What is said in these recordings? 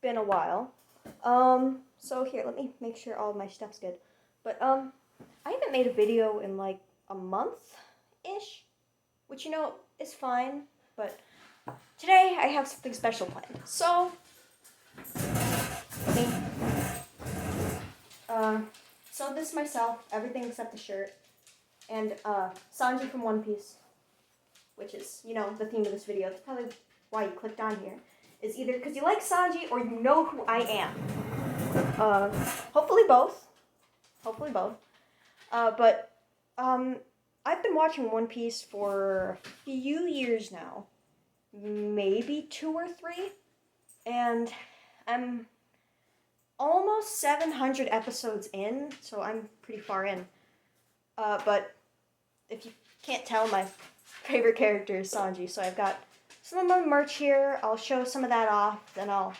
been a while. So here, let me make sure all of my stuff's good. But, I haven't made a video in like a month-ish, which, is fine, but today I have something special planned. So, let me, so this is myself, everything except the shirt, and, Sanji from One Piece, which is, the theme of this video. That's probably why you clicked on here, is either because you like Sanji or you know who I am. Hopefully both. Hopefully both. But I've been watching One Piece for a few years now. Maybe 2 or 3. And I'm almost 700 episodes in, so I'm pretty far in. But if you can't tell, my favorite character is Sanji, so I've got some of my merch here. I'll show some of that off, then I'll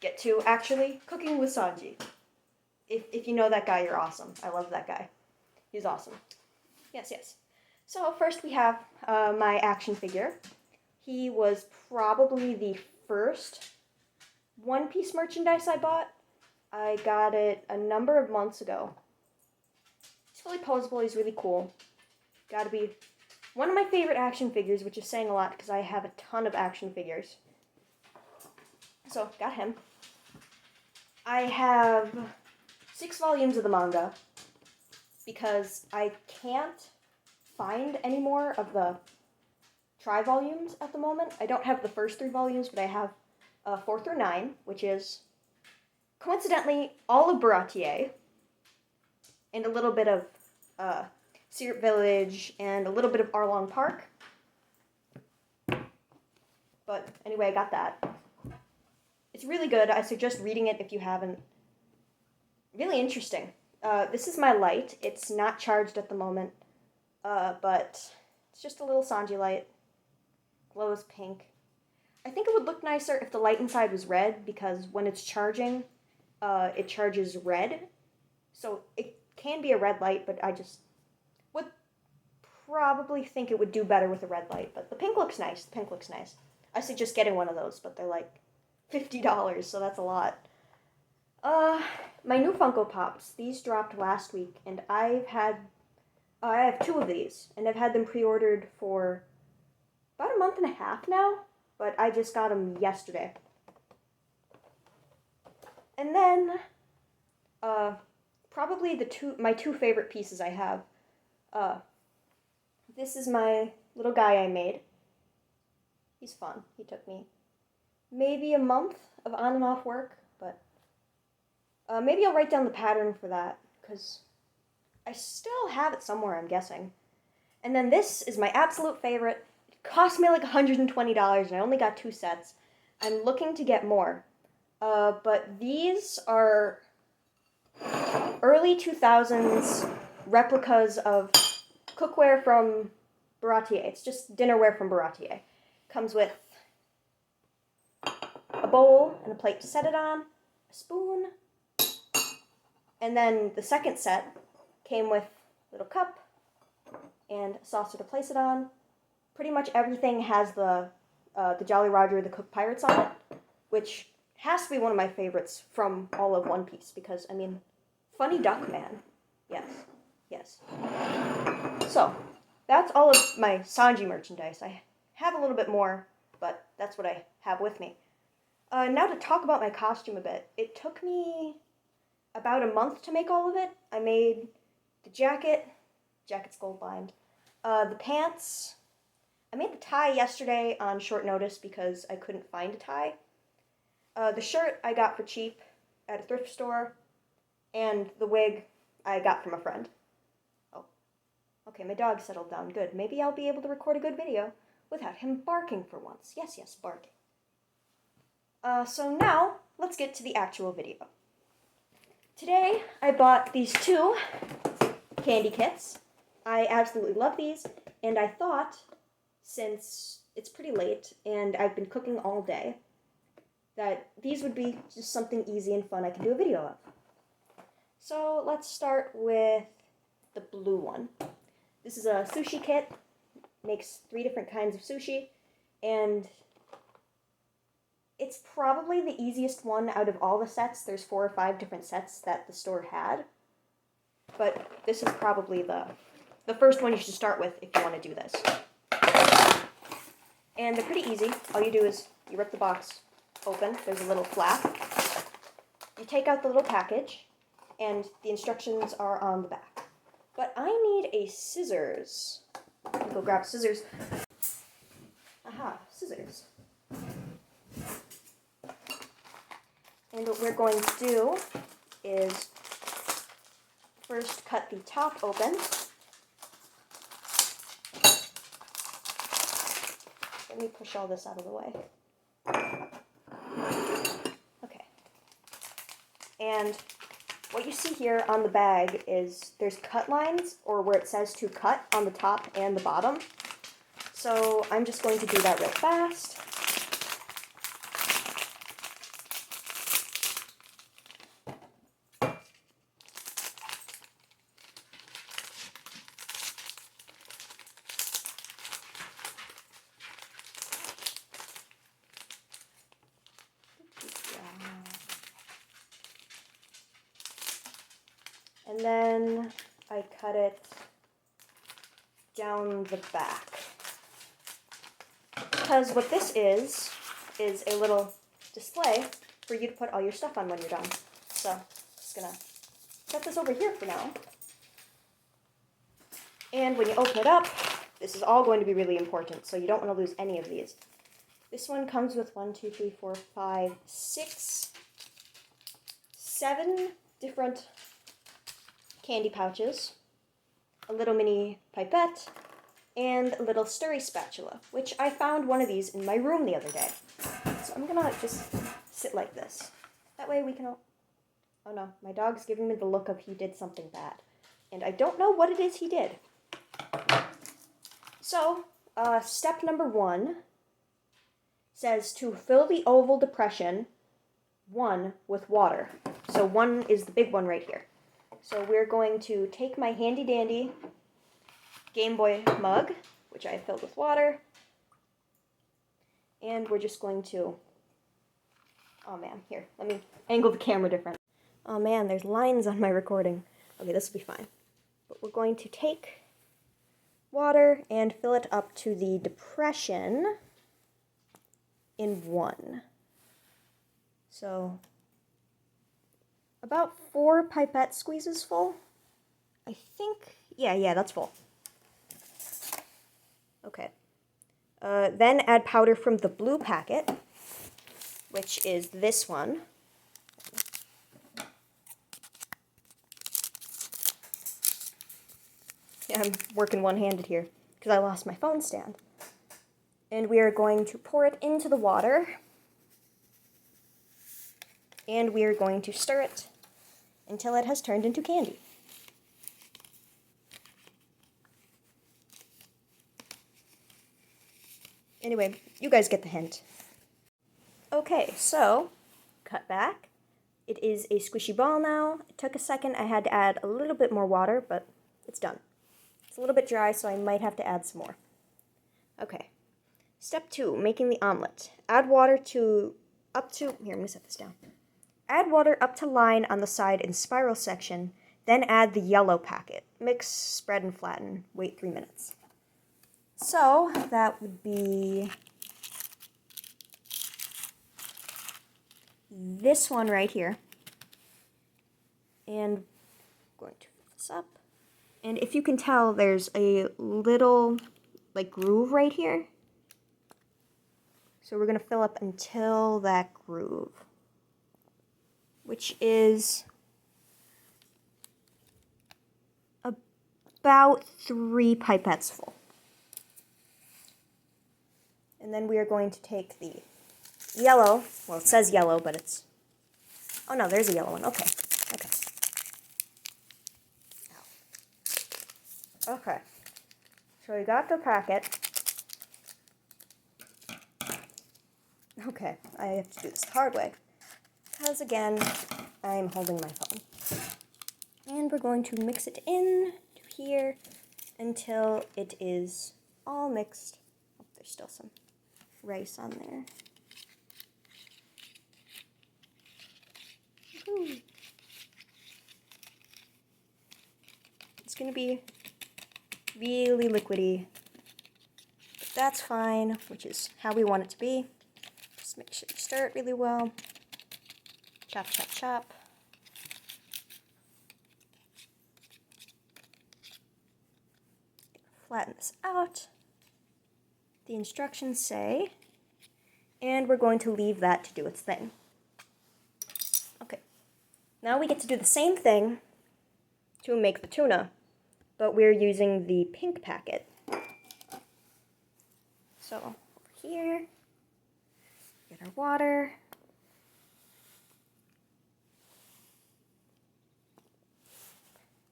get to actually cooking with Sanji. If you know that guy, you're awesome. I love that guy. He's awesome. Yes, yes. So first we have my action figure. He was probably the first One Piece merchandise I bought. I got it a number of months ago. He's fully posable. He's really cool. Gotta be one of my favorite action figures, which is saying a lot because I have a ton of action figures. So, got him. I have 6 volumes of the manga because I can't find any more of the tri-volumes at the moment. I don't have the first 3 volumes, but I have 4 through 9, which is, coincidentally, all of Baratier, and a little bit of Syrup Village, and a little bit of Arlong Park. But anyway, I got that. It's really good. I suggest reading it if you haven't. Really interesting. This is my light. It's not charged at the moment, but it's just a little Sanji light. Glows pink. I think it would look nicer if the light inside was red, because when it's charging, it charges red. So it can be a red light, but I just would probably think it would do better with a red light. But the pink looks nice. The pink looks nice. I suggest getting one of those, but they're like $50, so that's a lot. My new Funko Pops. These dropped last week, and I have 2 of these, and I've had them pre-ordered for about a month and a half now, but I just got them yesterday. And then, probably my 2 favorite pieces I have. This is my little guy I made. He's fun. He took me maybe a month of on and off work, but maybe I'll write down the pattern for that, because I still have it somewhere, I'm guessing. And then this is my absolute favorite. It cost me like $120, and I only got 2 sets. I'm looking to get more. But these are early 2000s replicas of cookware from Baratier. It's just dinnerware from Baratier. Comes with a bowl and a plate to set it on, a spoon, and then the second set came with a little cup and a saucer to place it on. Pretty much everything has the Jolly Roger the Cook Pirates on it, which has to be one of my favorites from all of One Piece, because, I mean, Funny Duck Man. Yes, yes. So, that's all of my Sanji merchandise. I have a little bit more, but that's what I have with me. Now to talk about my costume a bit. It took me about a month to make all of it. I made the jacket's gold lined, the pants. I made the tie yesterday on short notice because I couldn't find a tie. The shirt I got for cheap at a thrift store, and the wig I got from a friend. Oh, okay, my dog settled down. Good. Maybe I'll be able to record a good video without him barking for once. Yes, yes, barking. So now, let's get to the actual video. Today, I bought these 2 candy kits. I absolutely love these, and I thought, since it's pretty late and I've been cooking all day, that these would be just something easy and fun I can do a video of. So let's start with the blue one. This is a sushi kit. Makes 3 different kinds of sushi, and It's probably the easiest one out of all the sets. There's 4 or 5 different sets that the store had. But this is probably the first one you should start with if you want to do this. And they're pretty easy. All you do is you rip the box open. There's a little flap. You take out the little package, and the instructions are on the back. But I need a scissors. I'll go grab scissors. Aha, scissors. And what we're going to do is first cut the top open. Let me push all this out of the way. Okay. And what you see here on the bag is there's cut lines, or where it says to cut on the top and the bottom. So I'm just going to do that real fast. And then I cut it down the back. Because what this is a little display for you to put all your stuff on when you're done. So I'm just gonna set this over here for now. And when you open it up, this is all going to be really important, so you don't want to lose any of these. This one comes with 1, 2, 3, 4, 5, 6, 7 different candy pouches, a little mini pipette, and a little stirry spatula, which I found one of these in my room the other day. So I'm gonna just sit like this. That way we can all... Oh no, my dog's giving me the look of he did something bad. And I don't know what it is he did. So, step number 1 says to fill the oval depression 1 with water. So 1 is the big one right here. So we're going to take my handy dandy Game Boy mug, which I filled with water, and we're just going to, oh man, here, let me angle the camera different. Oh man, there's lines on my recording. Okay, this will be fine. But we're going to take water and fill it up to the depression in 1. So about 4 pipette squeezes full. I think, yeah, that's full. Okay. Then add powder from the blue packet, which is this one. Yeah, I'm working one-handed here because I lost my phone stand. And we are going to pour it into the water. And we are going to stir it until it has turned into candy. Anyway, you guys get the hint. Okay, so, cut back. It is a squishy ball now. It took a second. I had to add a little bit more water, but it's done. It's a little bit dry, so I might have to add some more. Okay. Step 2, making the omelet. Add water to here, I'm going to set this down. Add water up to line on the side in spiral section, then add the yellow packet. Mix, spread, and flatten. Wait 3 minutes. So, that would be this one right here. And I'm going to fill this up. And if you can tell, there's a little, groove right here. So we're going to fill up until that groove, which is about 3 pipettes full. And then we are going to take the yellow, well, it says yellow, but it's, oh no, there's a yellow one, okay. Okay, so we got the packet. Okay, I have to do this the hard way, because again, I'm holding my phone. And we're going to mix it in to here until it is all mixed. Oh, there's still some rice on there. gonna be really liquidy. But that's fine, which is how we want it to be. Just make sure you stir it really well. Chop, chop, chop. Flatten this out. The instructions say, and we're going to leave that to do its thing. Okay, now we get to do the same thing to make the tuna, but we're using the pink packet. So over here, get our water.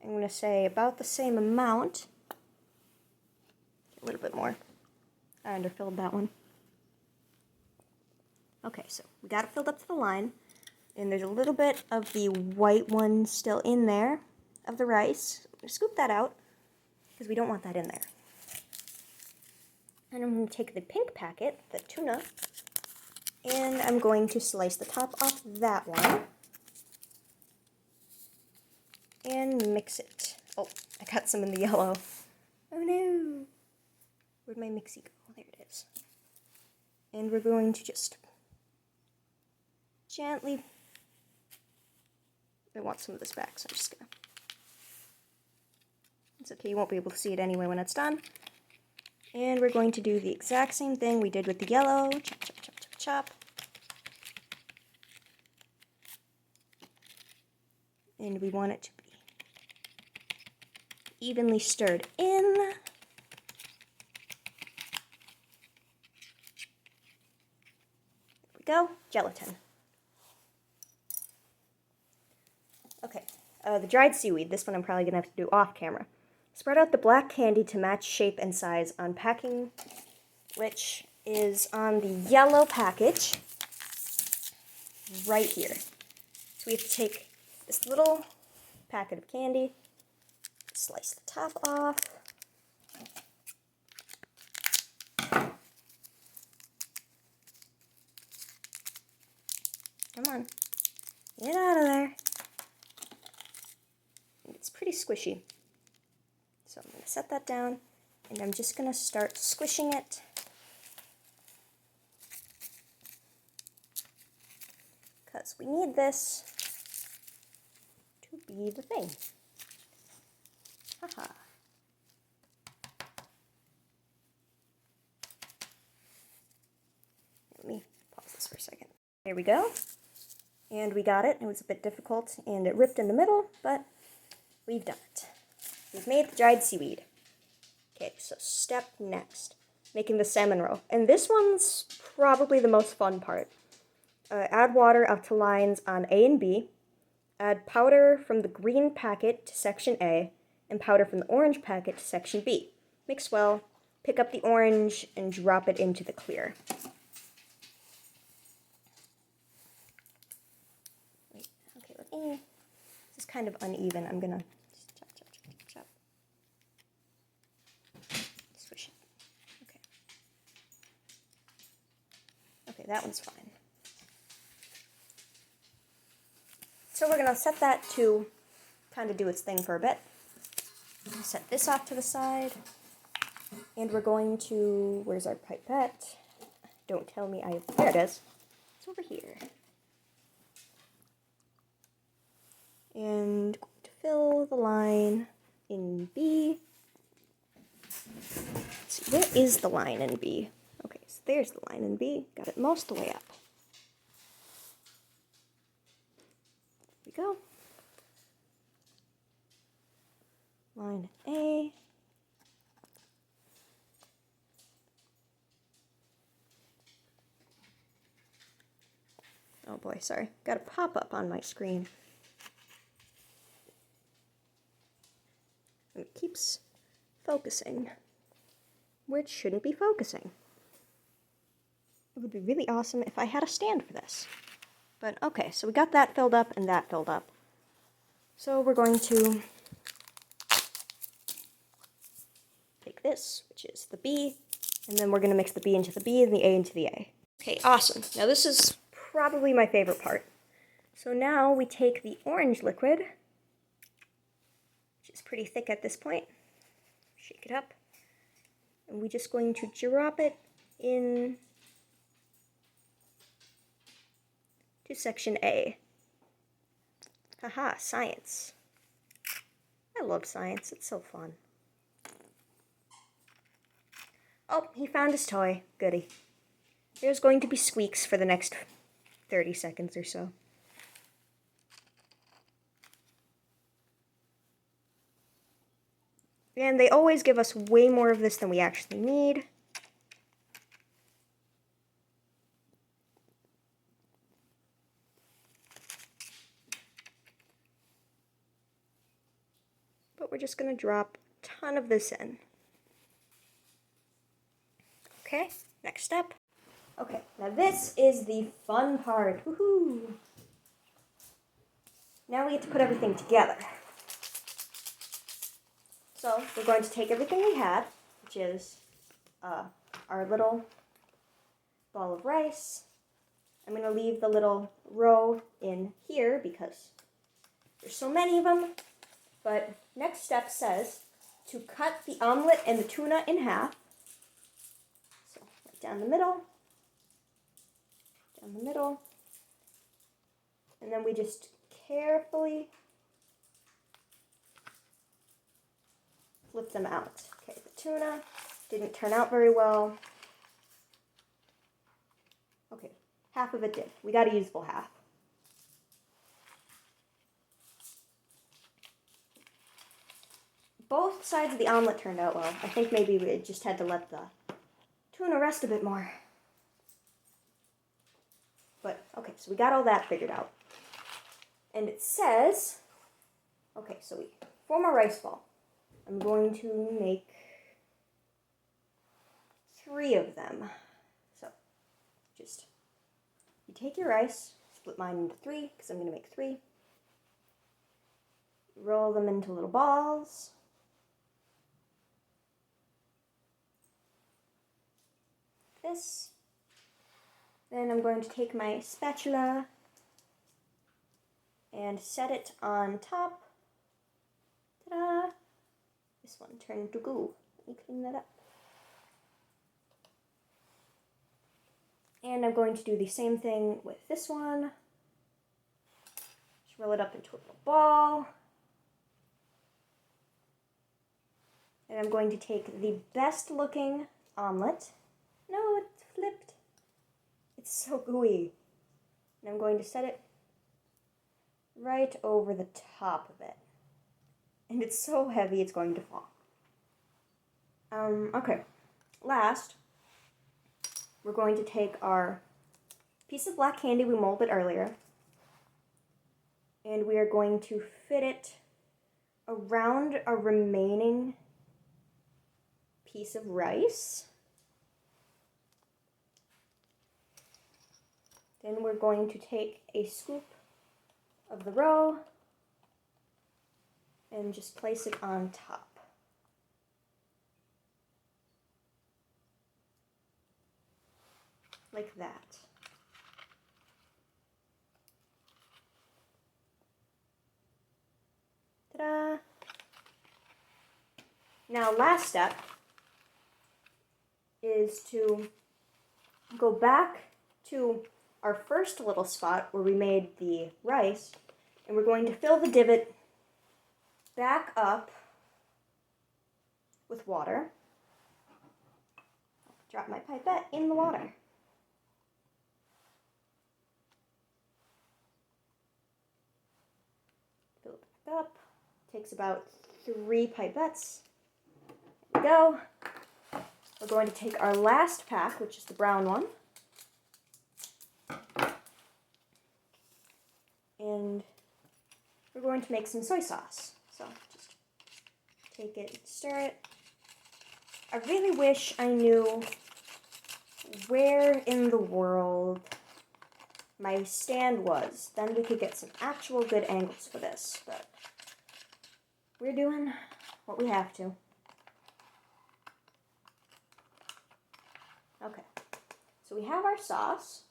I'm going to say about the same amount. A little bit more. I underfilled that one. Okay, so we got it filled up to the line, and there's a little bit of the white one still in there of the rice. Scoop that out, because we don't want that in there. And I'm going to take the pink packet, the tuna, and I'm going to slice the top off that one, and mix it. Oh, I got some in the yellow. Oh no! Where'd my mixie go? There it is. And we're going to just gently... I want some of this back, so I'm just gonna... It's okay, you won't be able to see it anyway when it's done. And we're going to do the exact same thing we did with the yellow. Chop, chop, chop, chop, chop. And we want it to be evenly stirred in. There we go, gelatin. Okay, the dried seaweed, this one I'm probably going to have to do off camera. Spread out the black candy to match shape and size on packing, which is on the yellow package right here. So we have to take this little packet of candy, slice the top off. Come on, get out of there. It's pretty squishy. So I'm going to set that down, and I'm just going to start squishing it. Because we need this to be the thing. Haha. Let me pause this for a second. There we go. And we got it. It was a bit difficult, and it ripped in the middle, but we've done it. We've made the dried seaweed. Okay, so step next, making the salmon roe. And this one's probably the most fun part. Add water up to lines on A and B. Add powder from the green packet to section A, and powder from the orange packet to section B. Mix well, pick up the orange, and drop it into the clear. Wait, okay, let me... This is kind of uneven. I'm gonna... That one's fine. So we're going to set that to kind of do its thing for a bit. Set this off to the side. And we're going to... Where's our pipette? Don't tell me I... There it is. It's over here. And going to fill the line in B. Let's see, where is the line in B? Okay, so there's the line in B. Got it most of the way up. There we go. Line A. Oh boy, sorry. Got a pop-up on my screen. And it keeps focusing where it shouldn't be focusing. It would be really awesome if I had a stand for this. But okay, so we got that filled up and that filled up. So we're going to take this, which is the B, and then we're going to mix the B into the B and the A into the A. Okay, awesome. Now this is probably my favorite part. So now we take the orange liquid, which is pretty thick at this point. Shake it up. And we're just going to drop it in to section A. Haha, science. I love science, it's so fun. Oh, he found his toy. Goody. There's going to be squeaks for the next 30 seconds or so. And they always give us way more of this than we actually need. But we're just going to drop a ton of this in. Okay, next step. Okay, now this is the fun part. Woohoo! Now we get to put everything together. So we're going to take everything we had, which is our little ball of rice. I'm going to leave the little row in here because there's so many of them. But next step says to cut the omelet and the tuna in half. So right down the middle. Down the middle. And then we just carefully flip them out. Okay, the tuna didn't turn out very well. Okay, half of it did. We got a usable half. Both sides of the omelet turned out well. I think maybe we just had to let the tuna rest a bit more. But, okay, so we got all that figured out. And it says, okay, so we form a rice ball. I'm going to make 3 of them. So, just, you take your rice, split mine into 3, because I'm going to make 3. Roll them into little balls. This. Then I'm going to take my spatula and set it on top. Ta-da! This one turned into goo. Let me clean that up. And I'm going to do the same thing with this one. Just roll it up into a little ball. And I'm going to take the best looking omelet. No, it's flipped. It's so gooey. And I'm going to set it right over the top of it. And it's so heavy it's going to fall. Okay. Last, we're going to take our piece of black candy we molded earlier. And we are going to fit it around a remaining piece of rice. Then we're going to take a scoop of the roe and just place it on top. Like that. Ta-da! Now, last step is to go back to our first little spot where we made the rice, and we're going to fill the divot back up with water. Drop my pipette in the water. Fill it back up. Takes about 3 pipettes. There we go. We're going to take our last pack, which is the brown one. And we're going to make some soy sauce. So just take it, stir it. I really wish I knew where in the world my stand was. Then we could get some actual good angles for this. But we're doing what we have to. Okay, so we have our sauce.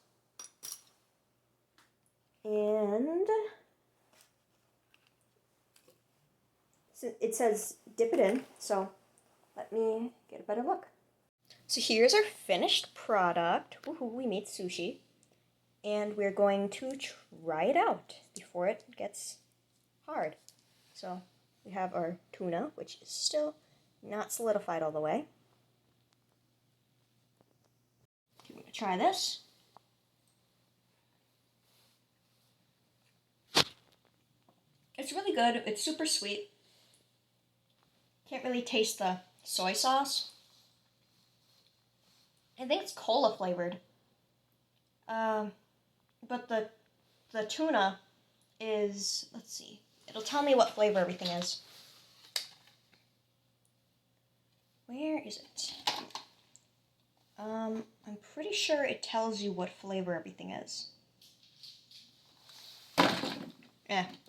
And it says dip it in, so let me get a better look. So here's our finished product. Woohoo, we made sushi. And we're going to try it out before it gets hard. So we have our tuna, which is still not solidified all the way. I'm going to try this. It's really good. It's super sweet. Can't really taste the soy sauce. I think it's cola flavored. But the tuna is, let's see, it'll tell me what flavor everything is. Where is it? I'm pretty sure it tells you what flavor everything is.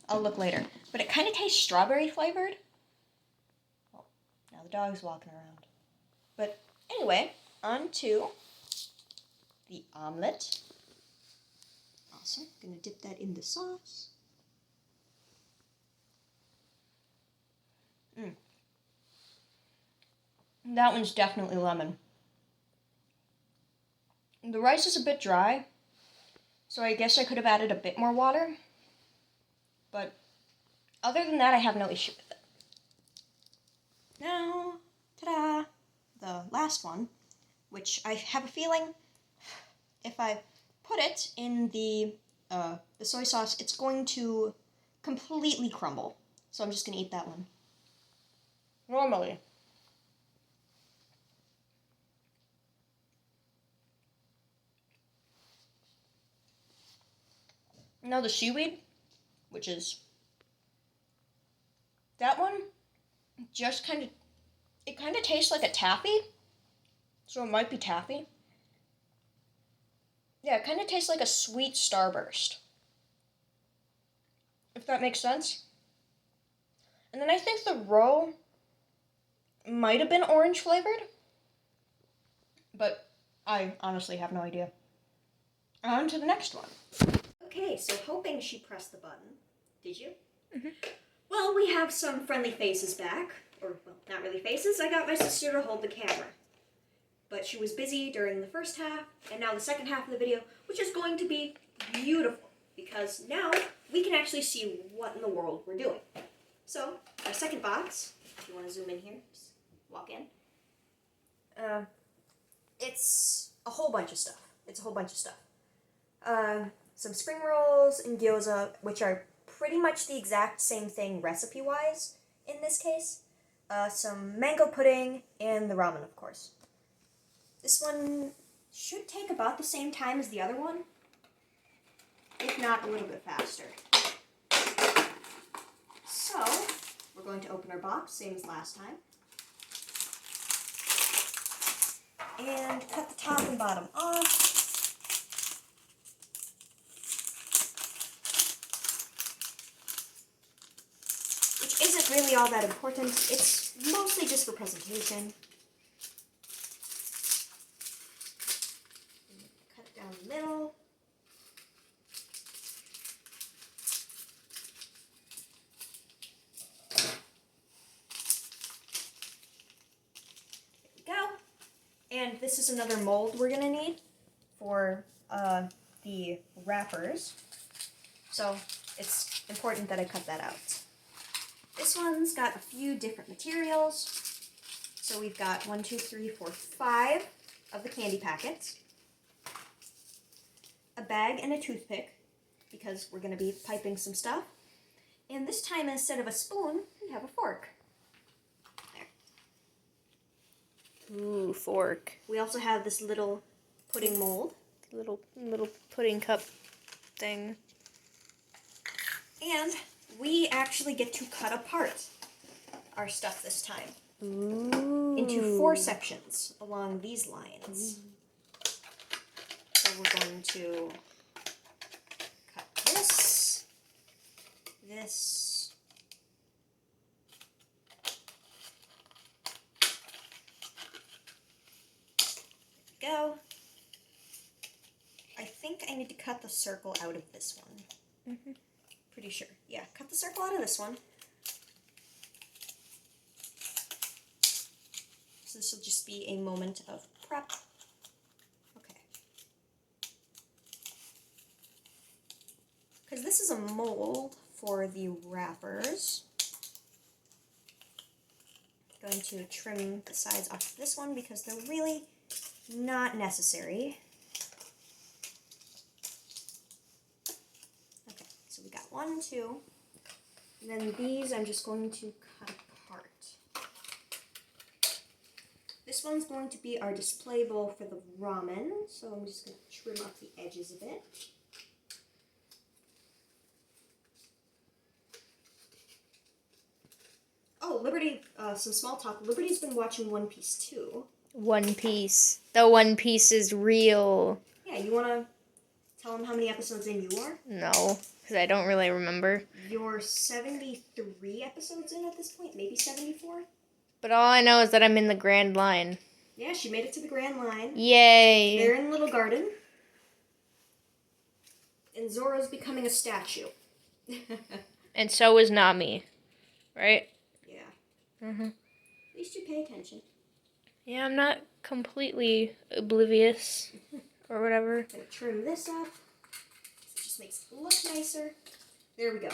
I'll look later. But it kind of tastes strawberry flavored. Oh, now the dog's walking around. But anyway, on to the omelet. Awesome. Gonna dip that in the sauce. That one's definitely lemon. The rice is a bit dry, so I guess I could have added a bit more water. But other than that, I have no issue with it. Now, ta-da! The last one, which I have a feeling if I put it in the soy sauce, it's going to completely crumble. So I'm just going to eat that one. Normally. Now the seaweed, which is that one, just kind of tastes like a taffy. So it might be taffy. Yeah, it kind of tastes like a sweet starburst. If that makes sense. And then I think the roe might have been orange flavored. But I honestly have no idea. On to the next one. Okay, so hoping she pressed the button. Did you? Mm-hmm. Well, we have some friendly faces back. Or, well, not really faces. I got my sister to hold the camera. But she was busy during the first half, and now the second half of the video, which is going to be beautiful, because now we can actually see what in the world we're doing. So, our second box, if you want to zoom in here, just walk in. It's a whole bunch of stuff. Some spring rolls and gyoza, which are pretty much the exact same thing recipe-wise in this case. Some mango pudding, and the ramen, of course. This one should take about the same time as the other one, if not a little bit faster. So, we're going to open our box, same as last time. And cut the top and bottom off. Which isn't really all that important. It's mostly just for presentation. Cut it down the middle. And this is another mold we're going to need for the wrappers. So it's important that I cut that out. This one's got a few different materials. So we've got 5 of the candy packets, a bag and a toothpick, because we're going to be piping some stuff. And this time, instead of a spoon, we have a fork. Ooh, fork. We also have this little pudding mold. Little pudding cup thing. And we actually get to cut apart our stuff this time. Ooh. Into 4 sections along these lines. Ooh. So we're going to cut this, this, go. I think I need to cut the circle out of this one. Mm-hmm. Pretty sure. Yeah, cut the circle out of this one. So this will just be a moment of prep. Okay. Because this is a mold for the wrappers. I'm going to trim the sides off of this one because they're really not necessary. Okay, so we got 1, 2. And then these I'm just going to cut apart. This one's going to be our display bowl for the ramen, so I'm just going to trim up the edges of it. Oh, Liberty, some small talk. Liberty's been watching One Piece too. One Piece. The One Piece is real. Yeah, you want to tell them how many episodes in you are? No, because I don't really remember. You're 73 episodes in at this point, maybe 74? But all I know is that I'm in the Grand Line. Yeah, she made it to the Grand Line. Yay! They're in Little Garden. And Zoro's becoming a statue. And so is Nami. Right? Yeah. Mm-hmm. At least you pay attention. Yeah, I'm not completely oblivious. Or whatever. I'm going to trim this up. It just makes it look nicer. There we go.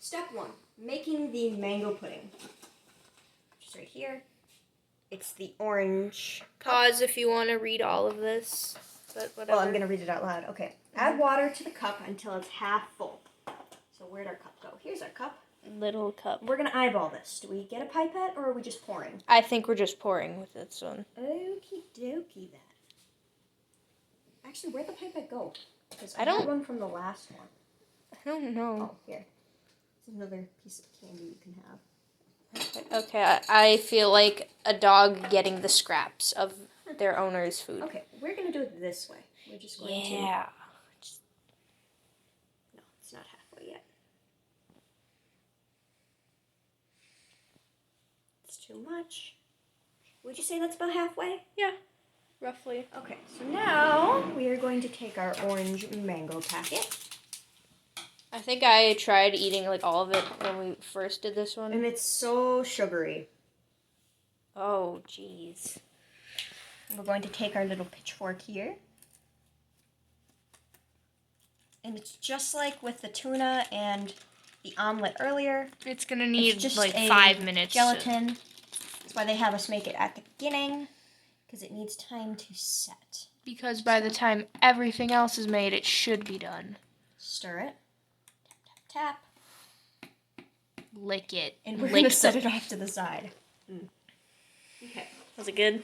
Step 1. Making the mango pudding. Which is right here. It's the orange. Pause if you want to read all of this. But whatever. Well, I'm going to read it out loud. Okay. Add water to the cup until it's half full. So where'd our cup go? Here's our cup. Little cup. We're going to eyeball this. Do we get a pipette or are we just pouring? I think we're just pouring with this one. Okie dokie then. Actually, where'd the pipette go? Because I don't- had one from the last one. I don't know. Oh, here. It's another piece of candy you can have. Okay, I feel like a dog getting the scraps of their owner's food. Okay, we're going to do it this way. We're just going to... Yeah. No, it's not halfway yet. It's too much. Would you say that's about halfway? Yeah, roughly. Okay, so now we are going to take our orange mango packet. I think I tried eating like all of it when we first did this one. And it's so sugary. Oh, jeez. We're going to take our little pitchfork here. And it's just like with the tuna and the omelet earlier. It's gonna need It's just like a 5 minutes. Gelatin. That's why they have us make it at the beginning, because it needs time to set. Because by the time everything else is made, it should be done. Stir it. Tap, tap. Lick it. And we're Lick going to the- set it off to the side. Okay. Was it good?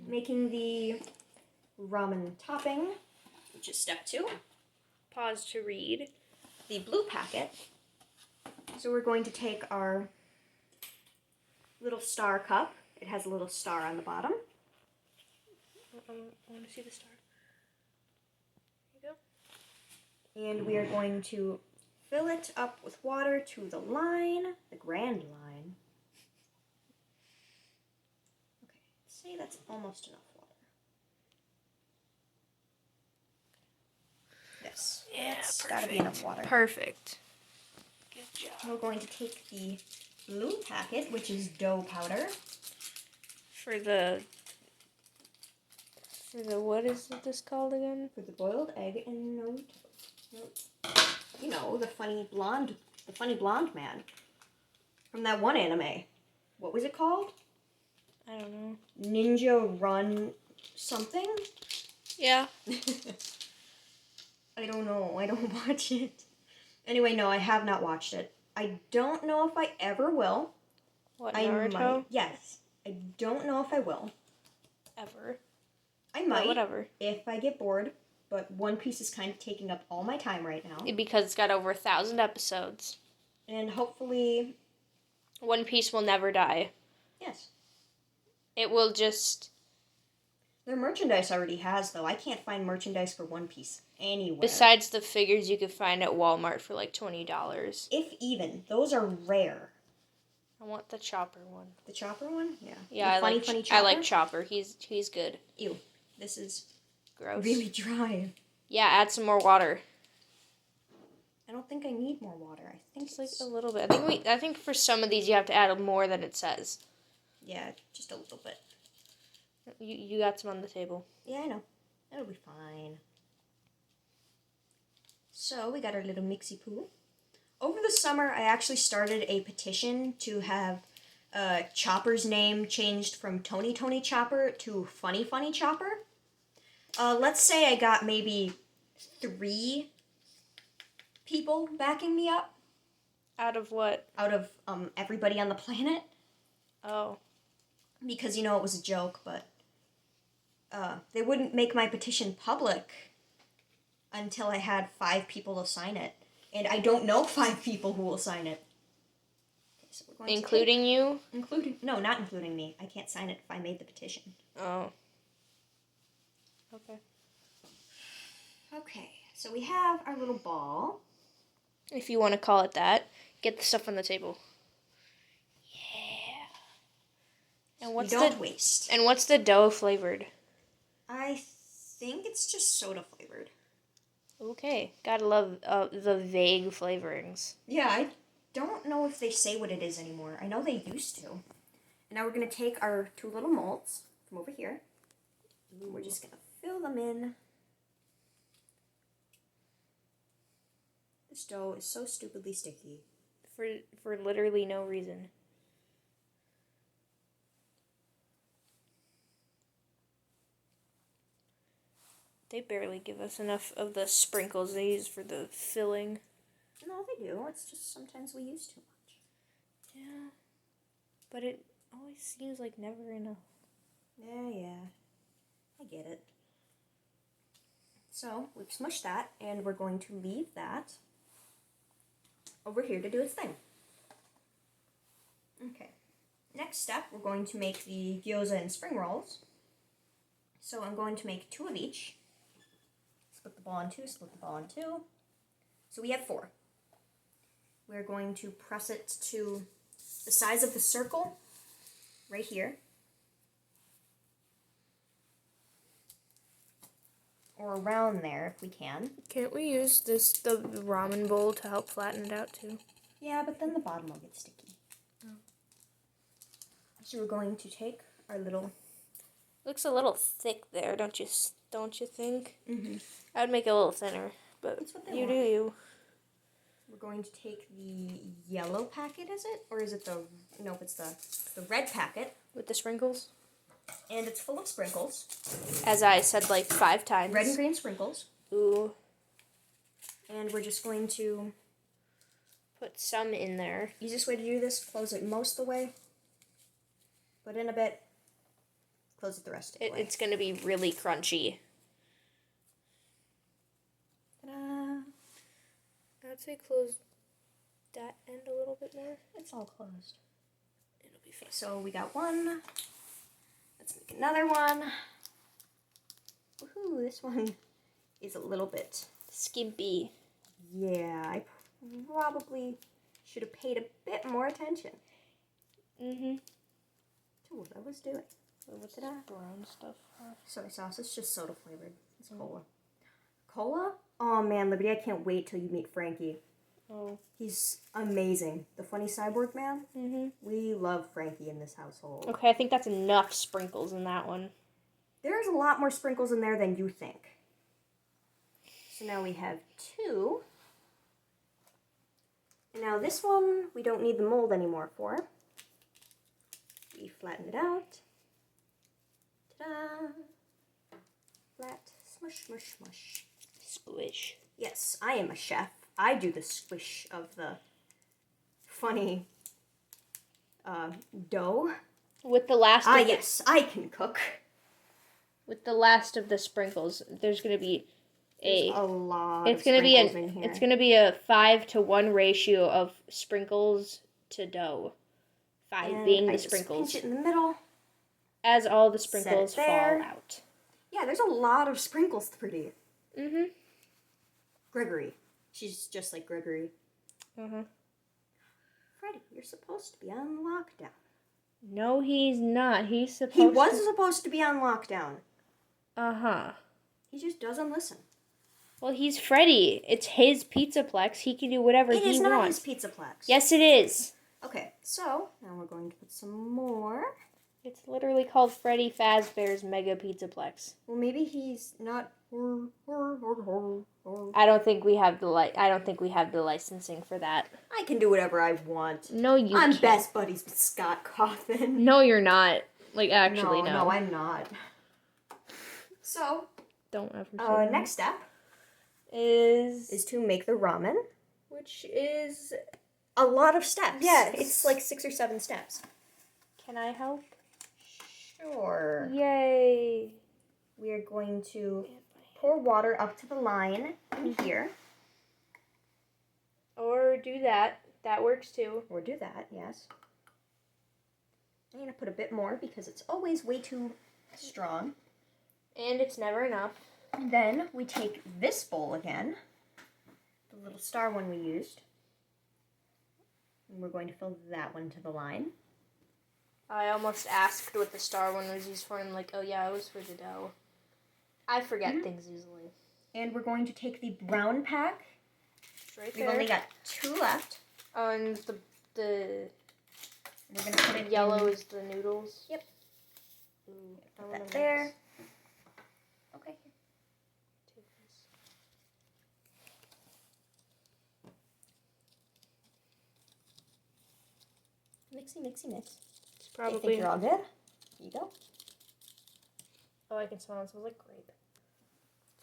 Making the ramen topping, which is step 2. Pause to read. The blue packet. So we're going to take our little star cup. It has a little star on the bottom. I want to see the star. There you go. And we are going to fill it up with water to the line, the grand line. Okay, say that's almost enough water. Yes, Yeah, it's gotta be enough water. Perfect. Good job. We're going to take the blue packet, which is dough powder. For the what is this called again? For the boiled egg and no, you know, the funny blonde man from that one anime. What was it called? I don't know. Ninja Run something? Yeah. I don't know. I don't watch it. Anyway, no, I have not watched it. I don't know if I ever will. What, I Naruto? might. Yes. I don't know if I will. Ever. I But might. whatever. If I get bored. But One Piece is kind of taking up all my time right now. Because it's got over 1,000 episodes. And hopefully, One Piece will never die. yes. It will just... Their merchandise already has, though. I can't find merchandise for One Piece anywhere. Besides the figures you could find at Walmart for like $20. If even. Those are rare. I want the Chopper one. The Chopper one? Yeah. Yeah, The funny Chopper? I like Chopper. He's good. Ew. This is Gross. really dry. Yeah, add some more water. I don't think I need more water. I think Just like it's... a little bit. I think for some of these you have to add more than it says. Yeah, just a little bit. You got some on the table. Yeah, I know. That'll be fine. So we got our little mixy poo. Over the summer, I actually started a petition to have Chopper's name changed from Tony Tony Chopper to Funny Funny Chopper. Let's say I got maybe 3 people backing me up. Out of what? Out of everybody on the planet. Oh. Because, it was a joke, but they wouldn't make my petition public until I had 5 people to sign it. And I don't know 5 people who will sign it. Okay, so we're going Including you? No, not including me. I can't sign it if I made the petition. Oh. Okay. Okay, so we have our little ball. If you want to call it that. Get the stuff on the table. Yeah. And what's don't waste. And what's the dough flavored? I think it's just soda flavored. Okay. Gotta love the vague flavorings. Yeah, I don't know if they say what it is anymore. I know they used to. And now we're going to take our 2 little molds from over here. And we're just going to fill them in. This dough is so stupidly sticky. For literally no reason. They barely give us enough of the sprinkles they use for the filling. No, they do. It's just sometimes we use too much. Yeah. But it always seems like never enough. Yeah. I get it. So, we've smushed that, and we're going to leave that over here to do its thing. Okay. Next step, we're going to make the gyoza and spring rolls. So I'm going to make 2 of each. Split the ball in 2, split the ball in 2. So we have 4. We're going to press it to the size of the circle, right here. Or around there, if we can. Can't we use the ramen bowl to help flatten it out, too? Yeah, but then the bottom will get sticky. Oh. So we're going to take our little... Looks a little thick there, don't you think? Mm-hmm. I would make it a little thinner, but you want. do you. We're going to take the yellow packet, is it? Or is it the... Nope, it's the red packet. With the sprinkles? And it's full of sprinkles. As I said like 5 times. Red and green sprinkles. Ooh. And we're just going to... Put some in there. Easiest way to do this, close it most of the way. Put in a bit. Close it the rest of the way. It's going to be really crunchy. Ta-da! I'd say close that end a little bit more. It's all closed. It'll be fine. So we got 1. Let's make another one. Woohoo, this one is a little bit skimpy. Yeah, I probably should have paid a bit more attention Mm-hmm. to what I was doing. What's that brown stuff? Soy sauce, it's just soda flavored. It's cola. Cola? Oh man, Liberty, I can't wait till you meet Frankie. Oh. He's amazing. The funny cyborg man. Mm-hmm. We love Frankie in this household. Okay, I think that's enough sprinkles in that one. There's a lot more sprinkles in there than you think. So now we have 2. And now this one, we don't need the mold anymore for. We flatten it out. Ta-da! Flat, smush, smush, smush. Squish. Yes, I am a chef. I do the squish of the funny dough. With the last of yes, I can cook. With the last of the sprinkles, there's going to be a lot it's of gonna sprinkles be in here. It's going to be a 5-to-1 ratio of sprinkles to dough. 5 and being I the just sprinkles. pinch it in the middle. As all the sprinkles fall there. out. Yeah, there's a lot of sprinkles, Pretty. Mm-hmm. Gregory. She's just like Gregory. Mm-hmm. Freddy, you're supposed to be on lockdown. No, he's not. He's supposed He was supposed to be on lockdown. Uh-huh. He just doesn't listen. Well, he's Freddy. It's his Pizzaplex. He can do whatever he wants. It is not his Pizzaplex. Yes, it is. Okay, so now we're going to put some more It's literally called Freddy Fazbear's Mega Pizzaplex. Well, maybe he's not. I don't think we have the licensing for that. I can do whatever I want. No, you I'm can't. best buddies with Scott Coffin. No, you're not. Like, actually, no. No, I'm not. So, Don't ever say that. next step is to make the ramen, which is a lot of steps. Yes. It's like 6 or 7 steps. Can I help? Sure. Yay. We are going to pour water up to the line in here. Or do that. That works too. Or do that, yes. I'm going to put a bit more because it's always way too strong. And it's never enough. And then we take this bowl again, the little star one we used, and we're going to fill that one to the line. I almost asked what the star one was used for, and I'm like, oh yeah, it was for the dough. I forget things easily. And we're going to take the brown pack. It's right We've there. only got 2 left. Oh, and the We're going to put it yellow in. is the noodles. Yep. Ooh, Put that there. Okay. Take this. Mixy, mixy, mix. It's I think probably. you're all good. Here you go. Oh, I can smell it. It smells like grape.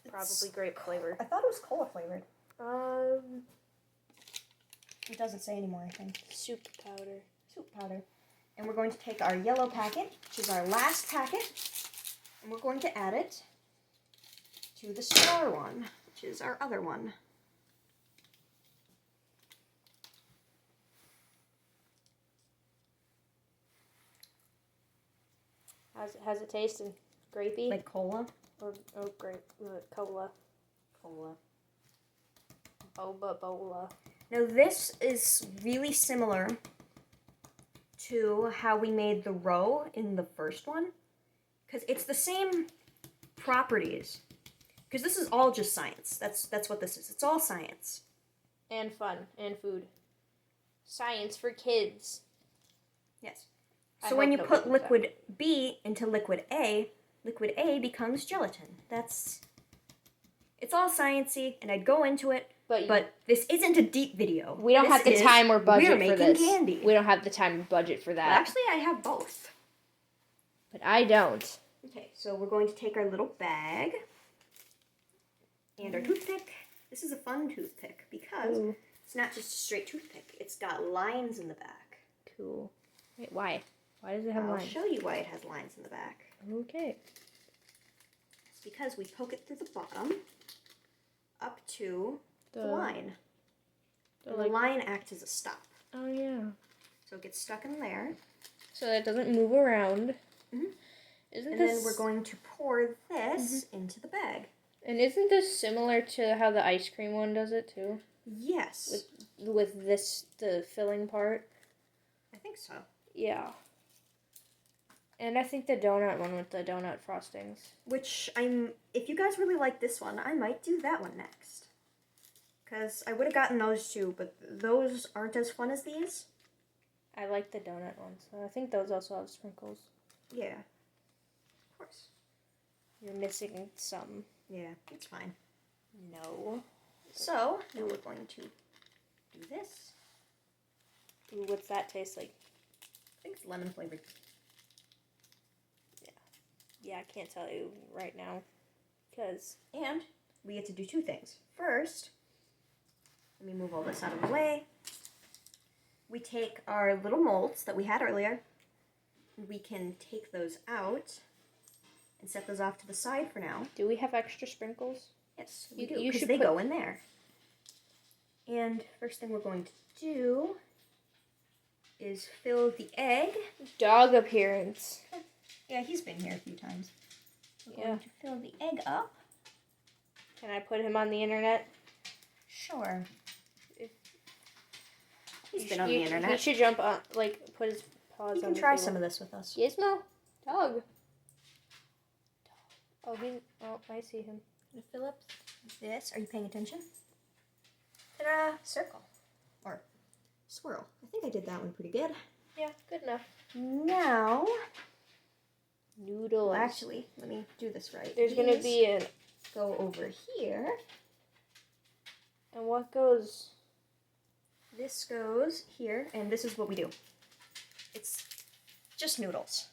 It's probably grape flavored. I thought it was cola flavored. It doesn't say anymore, I think. Soup powder. Soup powder. And we're going to take our yellow packet, which is our last packet, and we're going to add it to the star one, which is our other one. How's it tasting? Grapey? Like cola? Or grape cola. Cola. Boba bola. Now this is really similar to how we made the roe in the first one, because it's the same properties. Because this is all just science. That's what this is. It's all science. And fun. And food. Science for kids. Yes. I So when you hope put nobody thinks liquid B into liquid A becomes gelatin. It's all sciencey, and I'd go into it, but this isn't a deep video. We don't have the time or budget we're for making this. Candy. We don't have the time or budget for Well, that. actually, I have both. But I don't. Okay, so we're going to take our little bag and our toothpick. This is a fun toothpick because Ooh. it's not just a straight toothpick. It's got lines in the back. Cool. Wait, why? Why does it have I'll lines? show you why it has lines in the back. Okay. It's because we poke it through the bottom up to the line. And the line acts as a stop. Oh, yeah. So it gets stuck in there. So that it doesn't move around. Mhm. Isn't And this... then we're going to pour this into the bag. And isn't this similar to how the ice cream one does it, too? Yes. With this, the filling part? I think so. Yeah. And I think the donut one with the donut frostings. Which if you guys really like this one, I might do that one next. Because I would have gotten those two, but those aren't as fun as these. I like the donut ones. I think those also have sprinkles. Yeah. Of course. You're missing some. Yeah, it's fine. No. So, now we're going to do this. Ooh, what's that taste like? I think it's lemon flavored. Yeah, I can't tell you right now. And we get to do 2 things. First, let me move all this out of the way. We take our little molds that we had earlier. We can take those out and set those off to the side for now. Do we have extra sprinkles? Yes, we You do, because should they put- go in there. And first thing we're going to do is fill the egg. Dog appearance. Yeah, he's been here a few times. We're Yeah. going to fill the egg up. Can I put him on the internet? Sure. If- He's been on the He internet. should jump on, like, put his paws You on can the try table. some of this with us. Gizmo? Dog. Oh, I see him. Gonna fill up this. Are you paying attention? Ta-da! Circle. Or swirl. I think I did that one pretty good. Yeah, good enough. Now, Noodles. Well, actually, let me do this right. There's gonna be an. Go over here. And what goes? This goes here, and this is what we do. It's just noodles.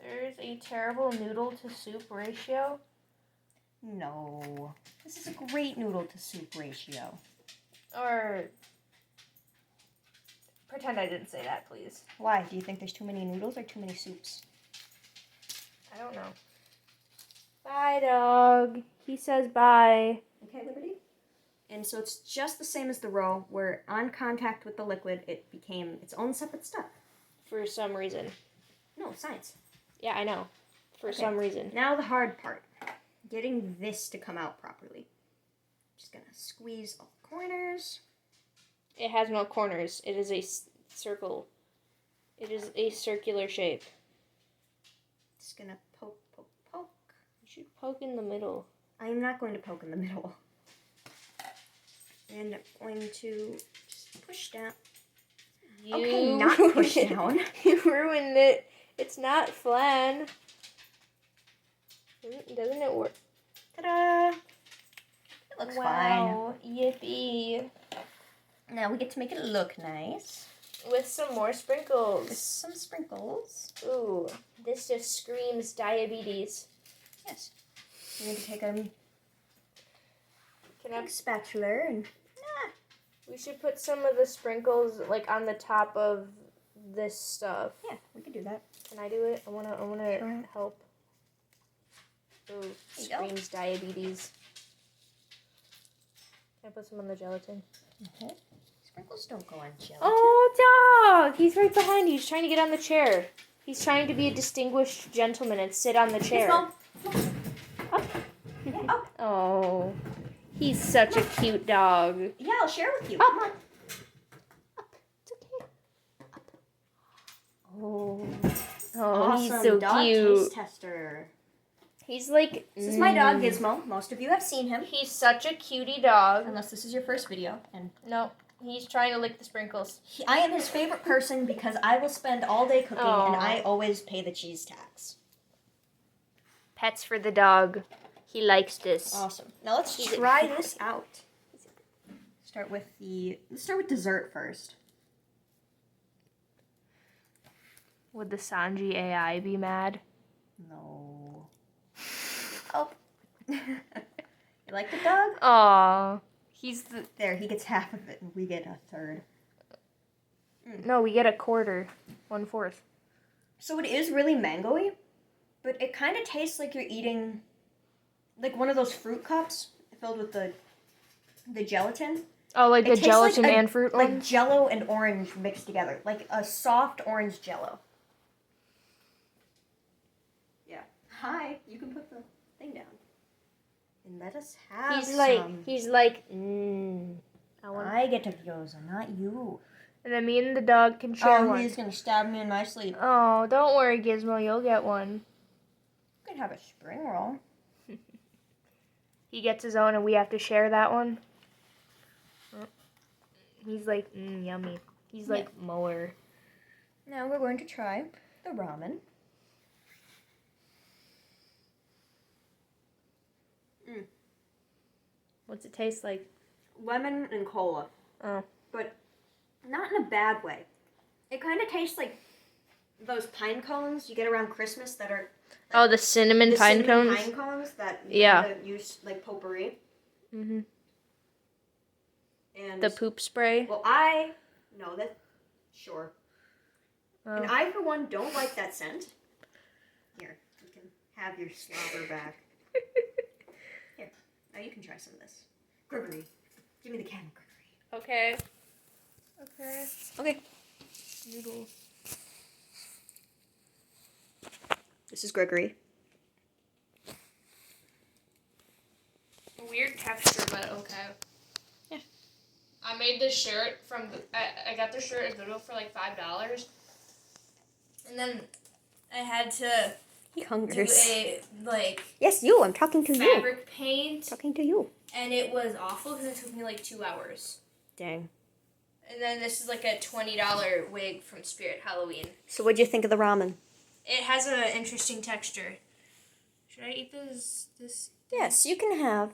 There's a terrible noodle to soup ratio. No. This is a great noodle to soup ratio. Or pretend I didn't say that, please. Why? Do you think there's too many noodles or too many soups? I don't know. Bye, dog. He says bye. Okay, Liberty? And so it's just the same as the roe, where on contact with the liquid, it became its own separate stuff. For some reason. No, science. Yeah, I know. For Okay. some reason. Now the hard part. Getting this to come out properly. Just gonna squeeze all the corners. It has no corners. It is a circle. It is a circular shape. Just gonna poke, poke, poke. You should poke in the middle. I'm not going to poke in the middle. And I'm going to just push down. Okay, not push down. You ruined it. It's not flan. Doesn't it work? Ta-da! It looks fine. Wow, yippee. Now we get to make it look nice. With some more With sprinkles. some sprinkles. Ooh, this just screams diabetes. Yes. We need to take a Can I? big spatula and... We should put some of the sprinkles like on the top of this stuff. Yeah, we could do that. Can I do it? I wanna Sure. help. Ooh, you go. screams diabetes. Can I put some on the gelatin? Okay. Sprinkles don't go on gelatin. Oh, dog! He's right behind you. He's trying to get on the chair. He's trying to be a distinguished gentleman and sit on the chair. Up. Yeah, up. Oh, he's such a cute dog. Yeah, I'll share with you. Up. Come on. It's okay. Oh, Awesome. he's so Dog cute. taste tester. He's like. This is my dog, Gizmo. Most of you have seen him. He's such a cutie dog. Unless this is your first video. And No, he's trying to lick the sprinkles. I am his favorite person because I will spend all day cooking and Aw. I always pay the cheese tax. Pets for the dog. He likes this. Awesome. Now let's He's a- try this out. Let's start with dessert first. Would the Sanji AI be mad? No. Oh. You like the dog? Aw. He's the. There, he gets half of it and we get a third. No, we get a quarter. 1/4. So it is really mango-y, but it kind of tastes like you're eating like one of those fruit cups filled with the gelatin. Oh, like It the tastes gelatin like and fruit like one? Jello and orange mixed together, like a soft orange Jello. Yeah. Hi, you can put the thing down. And let us have He's some. like, I want. I get to gyoza, not you. And then me and the dog can share Oh, one. he's gonna stab me in my sleep. Oh, don't worry, Gizmo, you'll get one. You can have a spring roll. He gets his own and we have to share that one. He's like, yummy. He's like mower. Now we're going to try the ramen. What's it taste like? Lemon and cola. Oh. But not in a bad way. It kind of tastes like those pine cones you get around Christmas that are Oh, the cinnamon pine cones? pine cones that Yeah. use like potpourri. Mm-hmm. And The poop spray? well, I know that. Sure. Oh. And I, for one, don't like that scent. Here, you can have your slobber back. Here, now you can try some of this. Gregory, give me the camera, Gregory. Okay. Okay. Okay. Noodles. This is Gregory. Weird texture, but okay. Yeah. I made this shirt from, I got this shirt at Goodwill for like $5. And then I had to do a, like, Yes, you. I'm talking to you. fabric paint. Talking to you. And it was awful because it took me like 2 hours. Dang. And then this is like a $20 wig from Spirit Halloween. So what'd you think of the ramen? It has an interesting texture. Should I eat this? Yes, you can have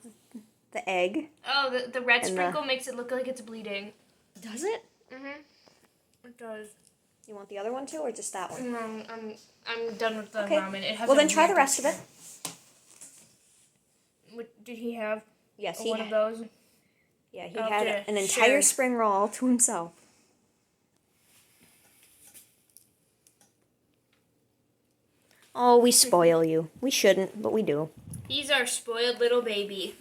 the egg. Oh, the red sprinkle makes it look like it's bleeding. Does it? Mhm. It does. You want the other one too, or just that one? No, I'm done with the ramen. It has well, then try the rest of it. What did he have? Yes, one of those. Yeah, he had an entire spring roll all to himself. Oh, we spoil you. We shouldn't, but we do. He's our spoiled little baby.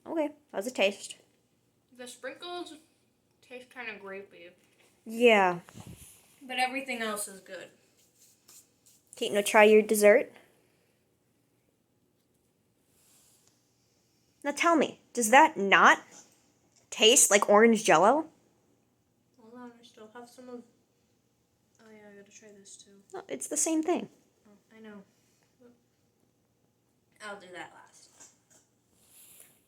Okay, how's it taste? The sprinkles taste kind of grapey. Yeah. But everything else is good. Okay, now try your dessert. Now tell me, does that not taste like orange Jell-O? Hold on, I still have some of... Oh yeah, I gotta try this too. No, it's the same thing. Oh, I know. I'll do that last.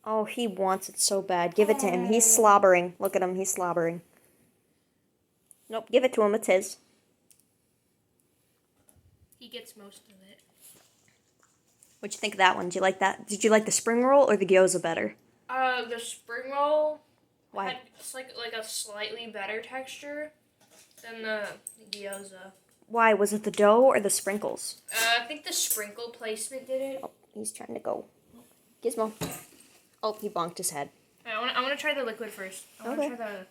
Oh, he wants it so bad. Give it to him. He's slobbering. Look at him, he's slobbering. Nope, give it to him. It's his. He gets most of it. What'd you think of that one? Did you like that? Did you like the spring roll or the gyoza better? The spring roll Why? had just like a slightly better texture than the gyoza. Why? Was it the dough or the sprinkles? I think the sprinkle placement did it. Oh, he's trying to go. Gizmo. Oh, he bonked his head. I want to try the liquid first. I want to try the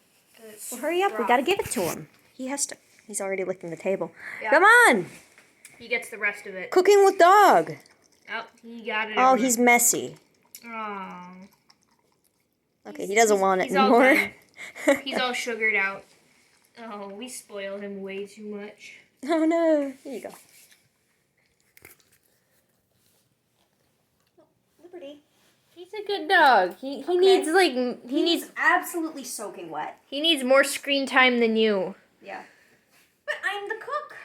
Well, hurry up. broth. We gotta give it to him. He has to. He's already licking the table. Yeah. Come on! He gets the rest of it. Cooking with dog. Oh, he got it. Oh, everywhere. he's messy. Oh. Okay, he doesn't want it he's all anymore. done. He's all sugared out. Oh, we spoil him way too much. Oh no. Here you go. Liberty. He's a good dog. He needs He's absolutely soaking wet. he needs more screen time than you. Yeah. But I'm the cook.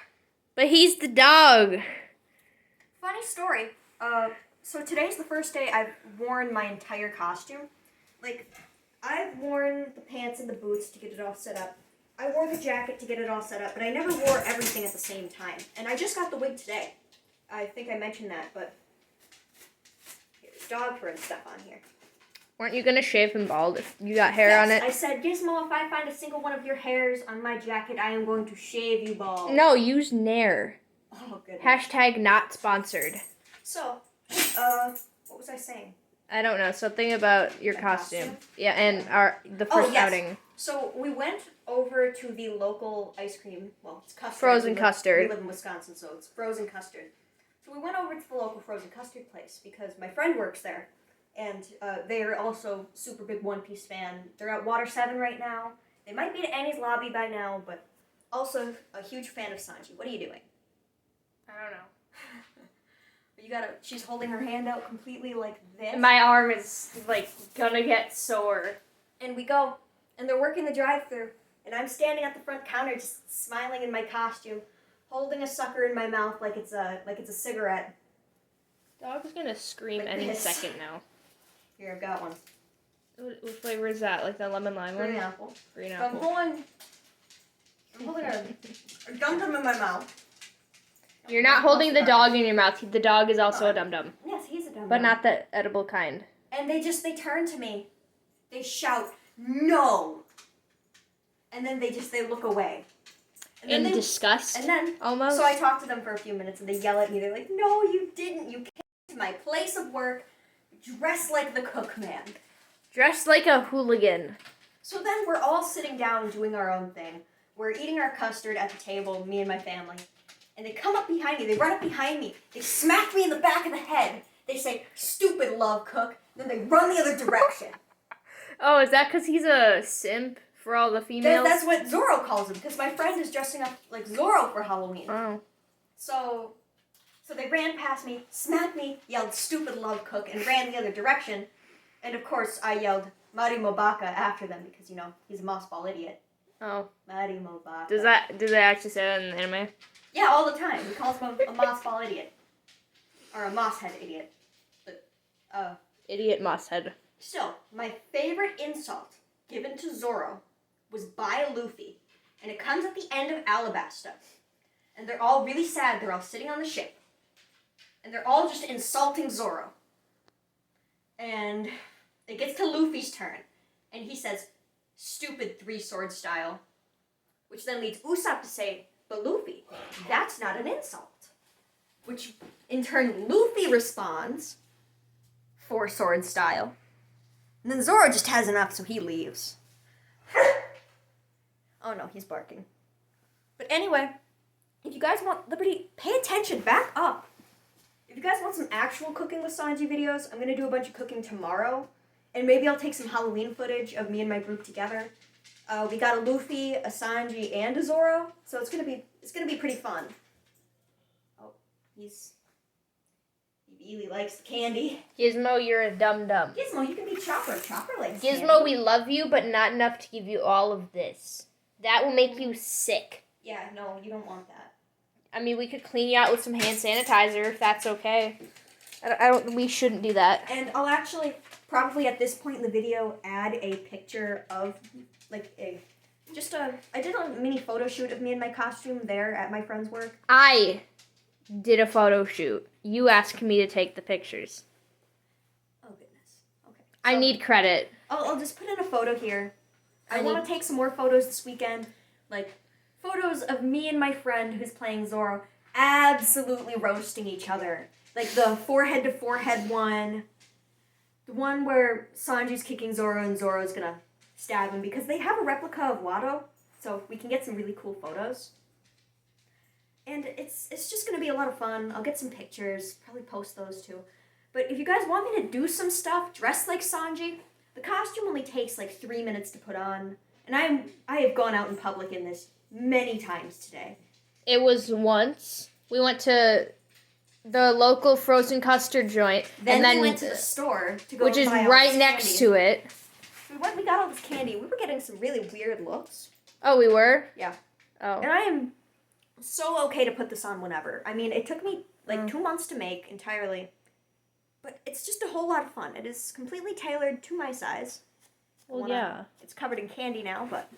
But he's the dog. Funny story. So today's the first day I've worn my entire costume. Like, I've worn the pants and the boots to get it all set up. I wore the jacket to get it all set up, but I never wore everything at the same time. And I just got the wig today. I think I mentioned that, but there's dog fur and stuff on here. Weren't you gonna shave him bald if you got hair on it? I said, Gizmo, if I find a single one of your hairs on my jacket, I am going to shave you bald. No, use Nair. Oh, goodness. Hashtag not sponsored. So, what was I saying? I don't know, something about your My costume. costume? Yeah, and the first outing. So we went over to the local ice cream. Well, it's custard. Frozen custard. We live in Wisconsin, so it's frozen custard. So we went over to the local frozen custard place because my friend works there, and they are also super big One Piece fan. They're at Water 7 right now. They might be at Annie's Lobby by now, but also a huge fan of Sanji. What are you doing? I don't know. She's holding her hand out completely like this. My arm is like gonna get sore. And we go, and they're working the drive-thru, and I'm standing at the front counter just smiling in my costume, holding a sucker in my mouth like it's a cigarette. Dog's gonna scream Like any this. second now. Here, I've got one. What flavor is that? Like the lemon lime one? Green apple. Green So apple. I'm holding a dum-dum in my mouth. You're not holding the dog in your mouth. The dog is also a dum-dum. Yes, he's a dum-dum. But not the edible kind. And they turn to me. They shout, "No!" And then they look away. And In then disgust? And then, almost? So I talk to them for a few minutes, and they yell at me. They're like, "No, you didn't. You came to my place of work dressed like the cook man." Dressed like a hooligan. So then we're all sitting down doing our own thing. We're eating our custard at the table, me and my family. And they come up behind me. They run up behind me. They smack me in the back of the head. They say, "Stupid love cook." Then they run the other direction. Oh, is that because he's a simp for all the females? That's what Zoro calls him, because my friend is dressing up like Zoro for Halloween. Oh. So they ran past me, smacked me, yelled "Stupid love cook," and ran the other direction. And of course, I yelled "Mari Mobaka" after them because, he's a mossball idiot. Oh. Mari Mobaka. Do they actually say that in the anime? Yeah, all the time. He calls him a mossball idiot. Or a mosshead idiot. But, Idiot mosshead. So, my favorite insult. given to Zoro was by Luffy, and it comes at the end of Alabasta. And they're all really sad. They're all sitting on the ship. And they're all just insulting Zoro. And it gets to Luffy's turn. And he says, "Stupid three-sword style." Which then leads Usopp to say, "But Luffy, that's not an insult." Which, in turn, Luffy responds, "Four-sword style." And then Zoro just has enough, so he leaves. Oh no, he's barking. But anyway, if you guys want Liberty, pay attention, back up. If you guys want some actual cooking with Sanji videos, I'm going to do a bunch of cooking tomorrow. And maybe I'll take some Halloween footage of me and my group together. We got a Luffy, a Sanji, and a Zoro, so it's gonna be pretty fun. Oh, he really likes the candy. Gizmo, you're a dum-dum. Gizmo, you can be Chopper. Chopper likes Gizmo, candy. we love you, but not enough to give you all of this. That will make you sick. Yeah, no, you don't want that. I mean, we could clean you out with some hand sanitizer if that's okay. I don't. We shouldn't do that. And I'll actually probably at this point in the video add a picture of I did a mini photo shoot of me in my costume there at my friend's work. I did a photo shoot. You asked me to take the pictures. Oh goodness. Okay. I need credit. I'll just put in a photo here. I want to take some more photos this weekend, like photos of me and my friend who's playing Zoro absolutely roasting each other. Like the forehead to forehead one. The one where Sanji's kicking Zoro and Zoro's gonna stab him because they have a replica of Watto, so we can get some really cool photos. And it's just gonna be a lot of fun. I'll get some pictures, probably post those too. But if you guys want me to do some stuff dressed like Sanji, the costume only takes like 3 minutes to put on. And I have gone out in public in this many times today. It was once. We went to the local frozen custard joint. Then we went to the store to go which is buy all right this next candy. to it. We got all this candy. We were getting some really weird looks. Oh, we were? Yeah. Oh. And I am so okay to put this on whenever. I mean, it took me like 2 months to make entirely. But it's just a whole lot of fun. It is completely tailored to my size. Well, yeah. It's covered in candy now, but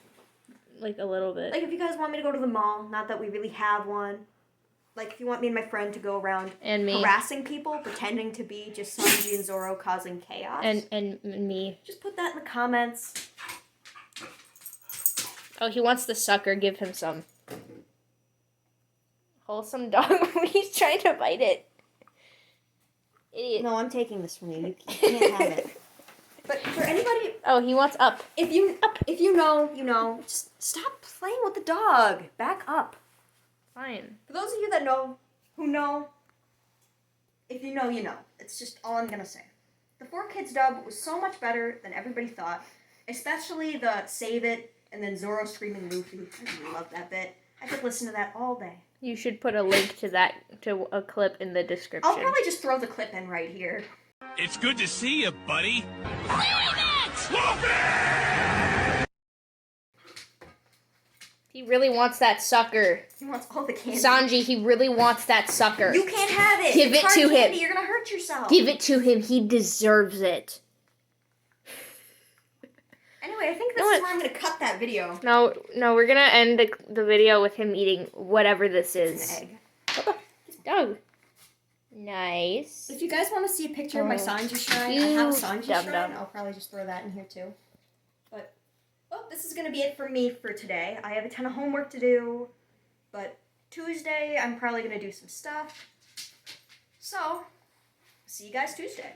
Like a little bit. like if you guys want me to go to the mall, not that we really have one. Like if you want me and my friend to go around And me. harassing people, pretending to be just Sanji and Zoro causing chaos. And me. Just put that in the comments. Oh, he wants the sucker. Give him some. Wholesome dog. He's trying to bite it. Idiot. No, I'm taking this from you. You can't have it. But for anybody, Oh, he wants up. if you know, you know. Just stop playing with the dog. Back up. Fine. For those of you that know, who know, if you know, you know. It's just all I'm gonna say. The 4Kids dub was so much better than everybody thought, especially the save it and then Zoro screaming Luffy. I really love that bit. I could listen to that all day. You should put a link to that, to a clip in the description. I'll probably just throw the clip in right here. It's good to see you, buddy. He really wants that sucker. He wants all the candy. Sanji, he really wants that sucker. You can't have it. Give It's it hard to him. candy. You're gonna hurt yourself. Give it to him. He deserves it. Anyway, I think this You know is where I'm gonna cut that video. No, we're gonna end the video with him eating whatever this is. An egg. Dog. Nice. If you guys want to see a picture of my Sanji shrine, I you have a Sanji dum-dum. shrine. I'll probably just throw that in here too. But, well, this is going to be it for me for today. I have a ton of homework to do, but Tuesday I'm probably going to do some stuff. So, see you guys Tuesday.